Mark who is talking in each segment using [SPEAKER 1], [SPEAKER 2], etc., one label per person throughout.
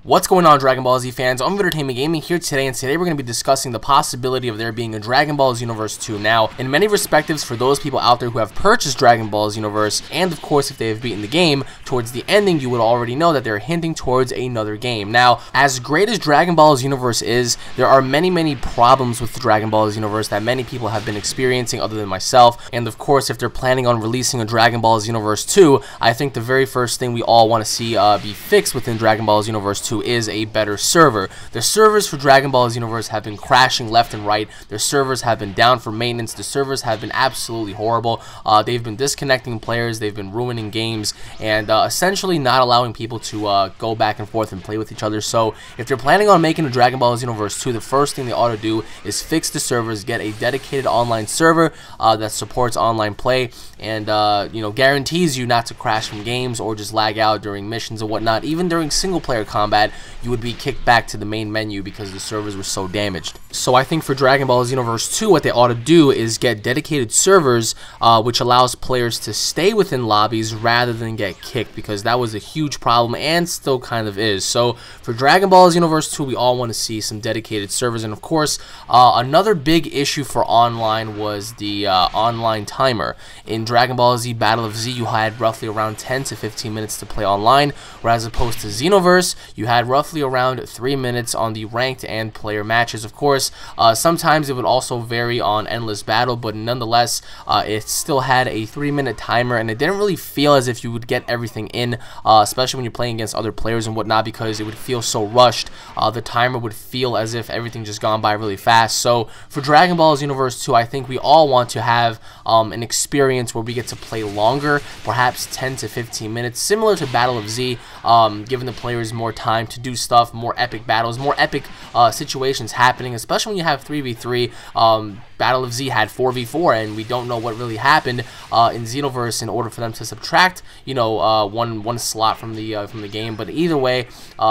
[SPEAKER 1] What's going on, Dragon Ball Z fans? UnrealEntGaming here today, and today we're going to be discussing the possibility of there being a Dragon Ball Xenoverse 2. Now, in many perspectives, for those people out there who have purchased Dragon Ball Xenoverse, and of course if they have beaten the game, towards the ending you would already know that they're hinting towards another game. Now, as great as Dragon Ball Xenoverse is, there are many problems with the Dragon Ball Xenoverse that many people have been experiencing other than myself, and of course if they're planning on releasing a Dragon Ball Xenoverse 2, I think the very first thing we all want to see be fixed within Dragon Ball Xenoverse 2 is a better server. The servers for Dragon Ball Xenoverse have been crashing left and right. Their servers have been down for maintenance. The servers have been absolutely horrible. They've been disconnecting players. They've been ruining games and essentially not allowing people to go back and forth and play with each other. So if they're planning on making a Dragon Ball Xenoverse 2, the first thing they ought to do is fix the servers, get a dedicated online server that supports online play and guarantees you not to crash from games or just lag out during missions and whatnot. Even during single player combat, you would be kicked back to the main menu because the servers were so damaged. So I think for Dragon Ball Xenoverse 2, what they ought to do is get dedicated servers which allows players to stay within lobbies rather than get kicked, because that was a huge problem and still kind of is. So for Dragon Ball Xenoverse 2, we all want to see some dedicated servers. And of course, another big issue for online was the online timer. In Dragon Ball Z Battle of Z, you had roughly around 10 to 15 minutes to play online, whereas opposed to Xenoverse, you had roughly around 3 minutes on the ranked and player matches. Of course, sometimes it would also vary on Endless Battle, but nonetheless, it still had a 3-minute timer, and it didn't really feel as if you would get everything in, especially when you're playing against other players and whatnot, because it would feel so rushed. The timer would feel as if everything just gone by really fast. So for Dragon Ball Xenoverse 2, I think we all want to have an experience where we get to play longer, perhaps 10 to 15 minutes, similar to Battle of Z, giving the players more time to do stuff, more epic battles, more epic situations happening, especially when you have 3v3. Battle of Z had 4v4, and we don't know what really happened in Xenoverse in order for them to subtract, one slot from the game. But either way,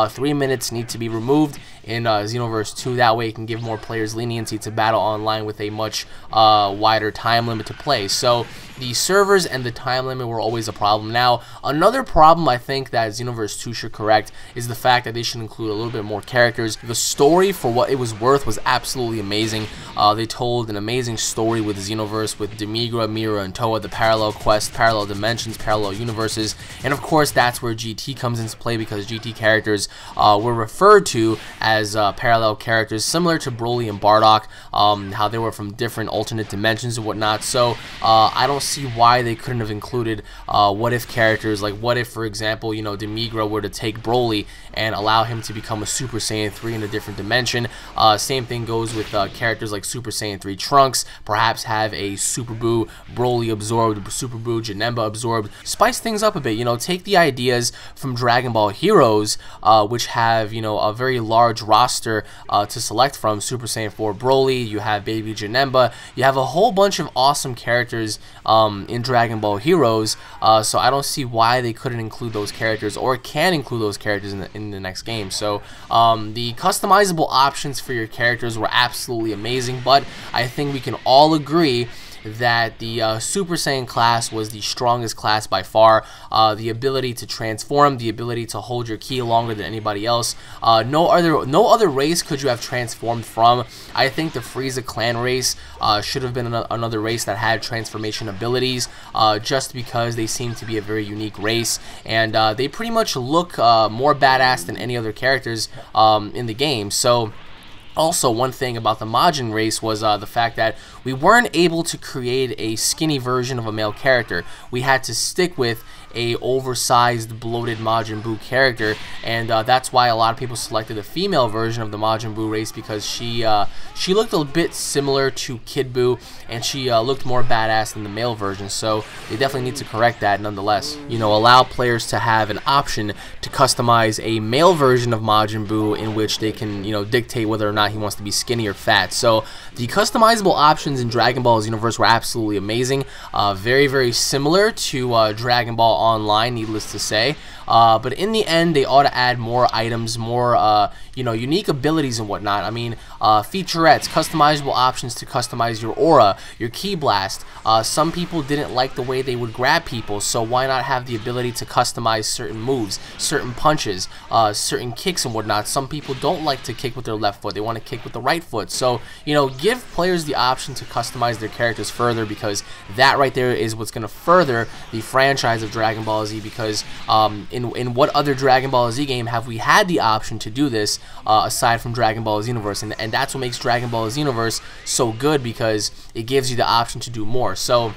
[SPEAKER 1] 3 minutes need to be removed in Xenoverse 2. That way it can give more players leniency to battle online with a much wider time limit to play. So the servers and the time limit were always a problem. Now, another problem I think that Xenoverse 2 should correct is the fact that they should include a little bit more characters. The story, for what it was worth, was absolutely amazing. They told an amazing story with Xenoverse, with Demigra, Mira, and Toa, the parallel quests, parallel dimensions, parallel universes, and of course that's where GT comes into play, because GT characters were referred to as parallel characters, similar to Broly and Bardock, how they were from different alternate dimensions and whatnot. So I don't see why they couldn't have included what if characters. Like, what if, for example, Demigra were to take Broly and allow him to become a Super Saiyan 3 in a different dimension. Same thing goes with characters like Super Saiyan 3 Trunks, perhaps have a Super Buu Broly absorbed, Super Buu Janemba absorbed. Spice things up a bit, take the ideas from Dragon Ball Heroes, which have, a very large roster to select from. Super Saiyan 4 Broly, you have Baby Janemba, you have a whole bunch of awesome characters in Dragon Ball Heroes, so I don't see why they couldn't include those characters, or can include those characters in the next game. So the customizable options for your characters were absolutely amazing, but I think we can all agree that the Super Saiyan class was the strongest class by far. The ability to transform, the ability to hold your ki longer than anybody else. No other race could you have transformed from. I think the Frieza clan race should have been another race that had transformation abilities, just because they seem to be a very unique race, and they pretty much look more badass than any other characters in the game. So also, one thing about the Majin race was the fact that we weren't able to create a skinny version of a male character. We had to stick with a oversized, bloated Majin Buu character, and that's why a lot of people selected a female version of the Majin Buu race, because she looked a bit similar to Kid Buu, and she looked more badass than the male version. So they definitely need to correct that nonetheless. Allow players to have an option to customize a male version of Majin Buu, in which they can, dictate whether or not he wants to be skinny or fat. So the customizable options in Dragon Ball Xenoverse were absolutely amazing. Very similar to Dragon Ball online, needless to say. But in the end, they ought to add more items, more unique abilities and whatnot. I mean, featurettes, customizable options to customize your aura, your ki blast. Some people didn't like the way they would grab people, so why not have the ability to customize certain moves, certain punches, certain kicks and whatnot. Some people don't like to kick with their left foot, they want to kick with the right foot. So, give players the option to customize their characters further, because that right there is what's going to further the franchise of Dragon Ball Z, because in what other Dragon Ball Z game have we had the option to do this aside from Dragon Ball Xenoverse? And that's what makes Dragon Ball Xenoverse so good, because it gives you the option to do more. So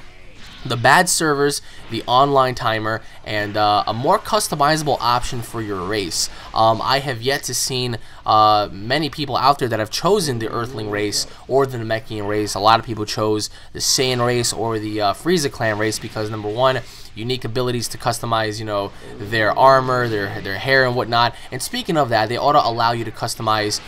[SPEAKER 1] the bad servers, the online timer, and a more customizable option for your race. I have yet to seen many people out there that have chosen the Earthling race or the Namekian race. A lot of people chose the Saiyan race or the Frieza clan race because, number one, unique abilities to customize, their armor, their hair and whatnot. And speaking of that, they ought to allow you to customize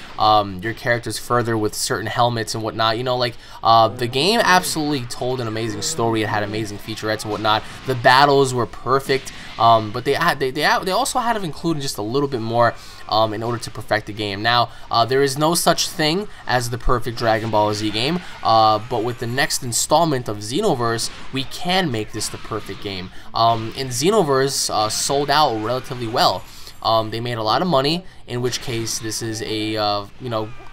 [SPEAKER 1] your characters further with certain helmets and whatnot. The game absolutely told an amazing story. It had amazing featurettes and whatnot. The battles were perfect, but they also had to include just a little bit more in order to perfect the game. Now, there is no such thing as the perfect Dragon Ball Z game, but with the next installment of Xenoverse, we can make this the perfect game. In Xenoverse, sold out relatively well. They made a lot of money, in which case this is a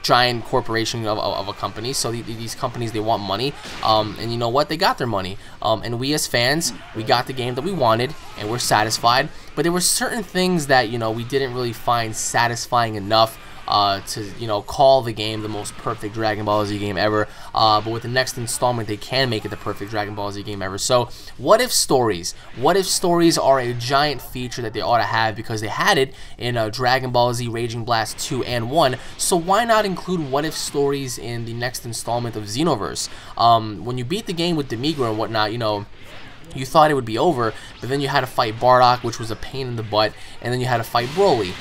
[SPEAKER 1] giant corporation of a company, so these companies, they want money, and you know what, they got their money, and we as fans, we got the game that we wanted, and we're satisfied. But there were certain things that we didn't really find satisfying enough to call the game the most perfect Dragon Ball Z game ever. But with the next installment, they can make it the perfect Dragon Ball Z game ever. So what if stories? What if stories are a giant feature that they ought to have, because they had it in Dragon Ball Z Raging Blast 2 and 1. So why not include what if stories in the next installment of Xenoverse? When you beat the game with Demigra and whatnot, you thought it would be over, but then you had to fight Bardock, which was a pain in the butt, and then you had to fight Broly.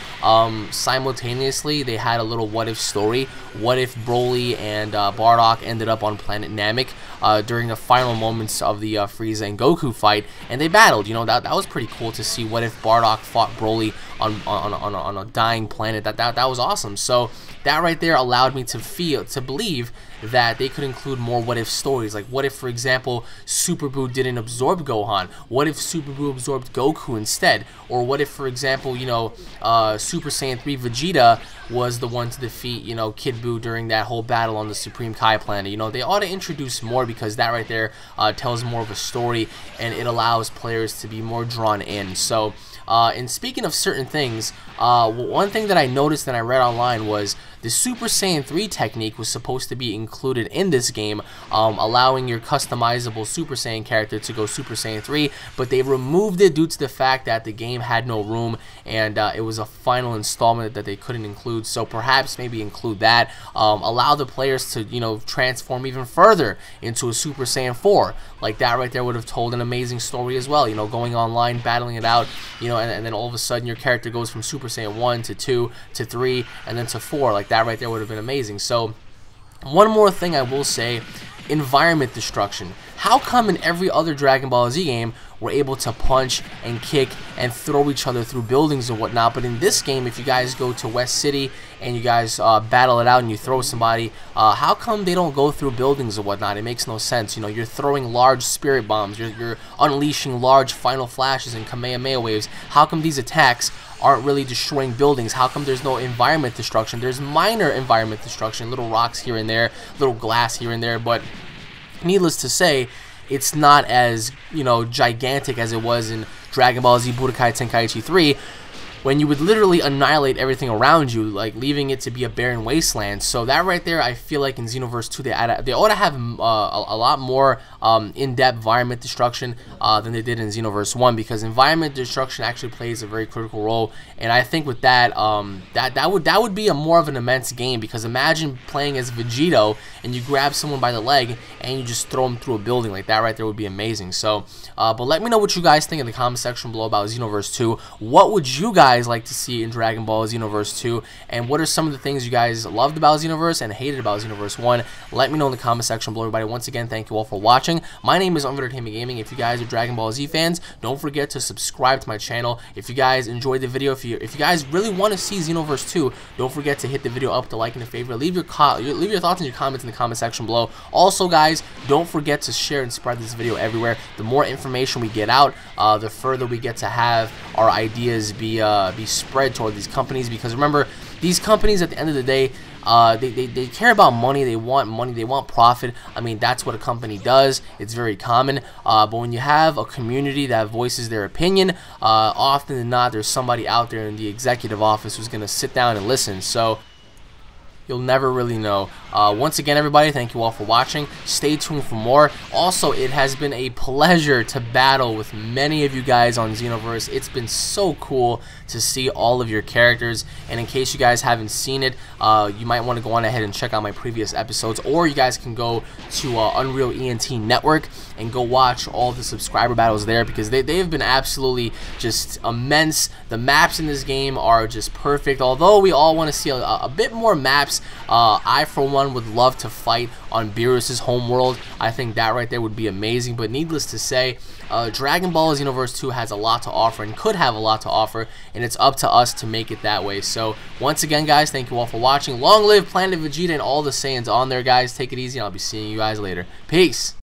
[SPEAKER 1] Simultaneously, they had a little what-if story. What if Broly and Bardock ended up on planet Namek during the final moments of the Frieza and Goku fight, and they battled? That was pretty cool to see. What if Bardock fought Broly on a dying planet? That was awesome. So that right there allowed me to believe that they could include more what-if stories. Like, what if, for example, Super Buu didn't absorb Gohan? What if Super Buu absorbed Goku instead? Or what if, for example, Super Saiyan 3 Vegeta was the one to defeat, Kid Buu during that whole battle on the Supreme Kai planet? They ought to introduce more, because that right there tells more of a story, and it allows players to be more drawn in. So, and speaking of certain things, one thing that I noticed and I read online was the Super Saiyan 3 technique was supposed to be included in this game, allowing your customizable Super Saiyan character to go Super Saiyan 3, but they removed it due to the fact that the game had no room, and it was a final installment that they couldn't include. So perhaps maybe include that, allow the players to transform even further into a Super Saiyan 4. Like, that right there would have told an amazing story as well, going online, battling it out, and then all of a sudden your character goes from Super Saiyan 1 to 2 to 3 and then to 4. Like, that right there would have been amazing. So one more thing I will say, environment destruction. How come in every other Dragon Ball Z game we're able to punch and kick and throw each other through buildings and whatnot, but in this game, if you guys go to West City and you guys battle it out and you throw somebody, how come they don't go through buildings and whatnot? It makes no sense. You're throwing large spirit bombs, you're unleashing large final flashes and Kamehameha waves. How come these attacks aren't really destroying buildings? How come there's no environment destruction? There's minor environment destruction, little rocks here and there, little glass here and there, but needless to say, it's not as, gigantic as it was in Dragon Ball Z Budokai Tenkaichi 3, when you would literally annihilate everything around you, like leaving it to be a barren wasteland. So that right there, I feel like in Xenoverse 2, they ought to have a lot more in-depth environment destruction than they did in Xenoverse 1, because environment destruction actually plays a very critical role. And I think with that, that would be a more of an immense game, because imagine playing as Vegito and you grab someone by the leg and you just throw them through a building. Like, that right there would be amazing. So, but let me know what you guys think in the comment section below about Xenoverse 2. What would you guys guys like to see in Dragon Ball Xenoverse 2, and what are some of the things you guys loved about Xenoverse and hated about Xenoverse 1. Let me know in the comment section below, everybody. Once again, thank you all for watching. My name is UnrealEntGaming. If you guys are Dragon Ball Z fans, don't forget to subscribe to my channel. If you guys enjoyed the video, if you guys really want to see Xenoverse 2, don't forget to hit the video up, to like and a favorite. Leave your thoughts and your comments in the comment section below. Also, guys, don't forget to share and spread this video everywhere. The more information we get out, the further we get to have our ideas be spread toward these companies. Because remember, these companies at the end of the day, they care about money. They want profit. I mean, that's what a company does. It's very common. But when you have a community that voices their opinion, often than not, there's somebody out there in the executive office who's going to sit down and listen. So you'll never really know. Once again, everybody, thank you all for watching. Stay tuned for more. Also, it has been a pleasure to battle with many of you guys on Xenoverse. It's been so cool to see all of your characters. And in case you guys haven't seen it, you might want to go on ahead and check out my previous episodes, or you guys can go to UnrealEnt Network and go watch all the subscriber battles there, because they have been absolutely just immense. The maps in this game are just perfect. Although we all want to see a bit more maps, I for one would love to fight on Beerus's homeworld. I think that right there would be amazing. But needless to say, Dragon Ball Xenoverse 2 has a lot to offer and could have a lot to offer, and it's up to us to make it that way. So once again, guys, thank you all for watching. Long live Planet Vegeta and all the Saiyans on there, guys. Take it easy, and I'll be seeing you guys later. Peace.